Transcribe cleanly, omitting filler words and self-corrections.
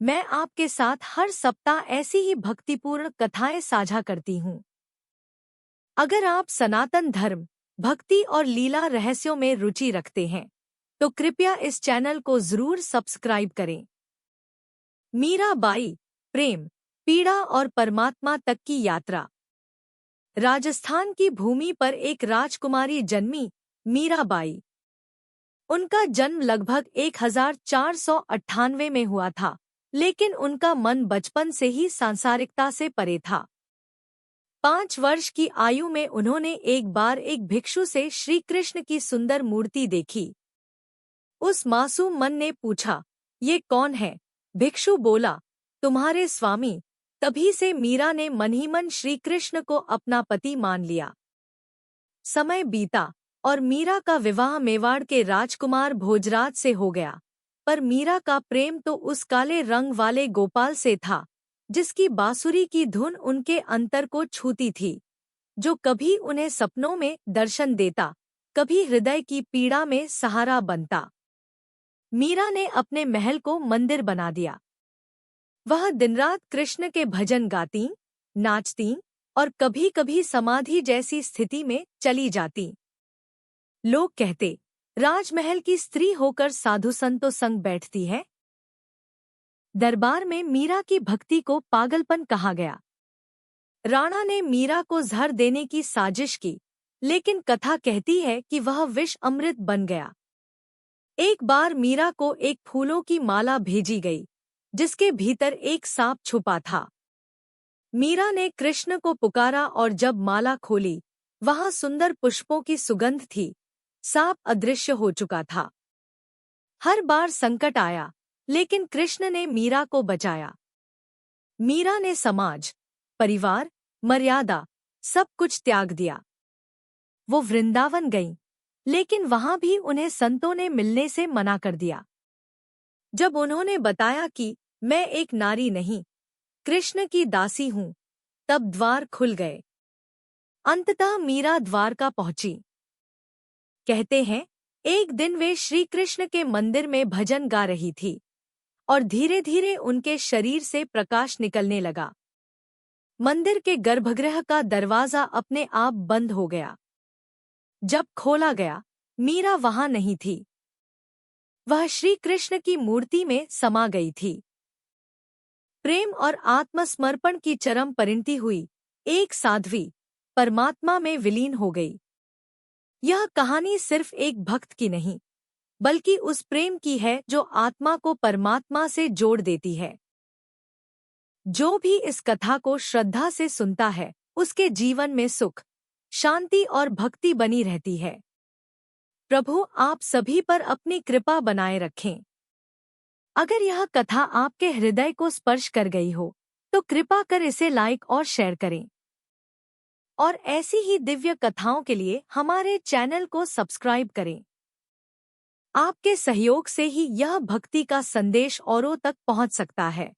मैं आपके साथ हर सप्ताह ऐसी ही भक्तिपूर्ण कथाएं साझा करती हूँ। अगर आप सनातन धर्म, भक्ति और लीला रहस्यों में रुचि रखते हैं, तो कृपया इस चैनल को जरूर सब्सक्राइब करें। मीराबाई, प्रेम, पीड़ा और परमात्मा तक की यात्रा। राजस्थान की भूमि पर एक राजकुमारी जन्मी, मीराबाई। उनका जन्म लगभग 1498 में हुआ था, लेकिन उनका मन बचपन से ही सांसारिकता से परे था। 5 वर्ष की आयु में उन्होंने एक बार एक भिक्षु से श्री कृष्ण की सुंदर मूर्ति देखी। उस मासूम मन ने पूछा, ये कौन है? भिक्षु बोला, तुम्हारे स्वामी। तभी से मीरा ने मन ही मन श्री कृष्ण को अपना पति मान लिया। समय बीता और मीरा का विवाह मेवाड़ के राजकुमार भोजराज से हो गया, पर मीरा का प्रेम तो उस काले रंग वाले गोपाल से था, जिसकी बांसुरी की धुन उनके अंतर को छूती थी, जो कभी उन्हें सपनों में दर्शन देता, कभी हृदय की पीड़ा में सहारा बनता। मीरा ने अपने महल को मंदिर बना दिया। वह दिनरात कृष्ण के भजन गाती, नाचती और कभी-कभी समाधि जैसी स्थिति में चली जाती। लोग कहते, राजमहल की स्त्री होकर साधु संतों संग बैठती है। दरबार में मीरा की भक्ति को पागलपन कहा गया। राणा ने मीरा को जहर देने की साजिश की, लेकिन कथा कहती है कि वह विष अमृत बन गया। एक बार मीरा को एक फूलों की माला भेजी गई, जिसके भीतर एक सांप छुपा था। मीरा ने कृष्ण को पुकारा और जब माला खोली, वहां सुंदर पुष्पों की सुगंध थी। सांप अदृश्य हो चुका था। हर बार संकट आया, लेकिन कृष्ण ने मीरा को बचाया। मीरा ने समाज, परिवार, मर्यादा सब कुछ त्याग दिया। वो वृंदावन गईं, लेकिन वहां भी उन्हें संतों ने मिलने से मना कर दिया। जब उन्होंने बताया कि मैं एक नारी नहीं, कृष्ण की दासी हूं, तब द्वार खुल गए। अंततः मीरा द्वारका पहुंची। कहते हैं, एक दिन वे श्री कृष्ण के मंदिर में भजन गा रही थी और धीरे धीरे उनके शरीर से प्रकाश निकलने लगा। मंदिर के गर्भगृह का दरवाजा अपने आप बंद हो गया। जब खोला गया, मीरा वहां नहीं थी। वह श्री कृष्ण की मूर्ति में समा गई थी। प्रेम और आत्मसमर्पण की चरम परिणति हुई। एक साध्वी परमात्मा में विलीन हो गई। यह कहानी सिर्फ एक भक्त की नहीं, बल्कि उस प्रेम की है जो आत्मा को परमात्मा से जोड़ देती है। जो भी इस कथा को श्रद्धा से सुनता है, उसके जीवन में सुख, शांति और भक्ति बनी रहती है। प्रभु आप सभी पर अपनी कृपा बनाए रखें। अगर यह कथा आपके हृदय को स्पर्श कर गई हो, तो कृपा कर इसे लाइक और शेयर करें। और ऐसी ही दिव्य कथाओं के लिए हमारे चैनल को सब्सक्राइब करें। आपके सहयोग से ही यह भक्ति का संदेश औरों तक पहुंच सकता है।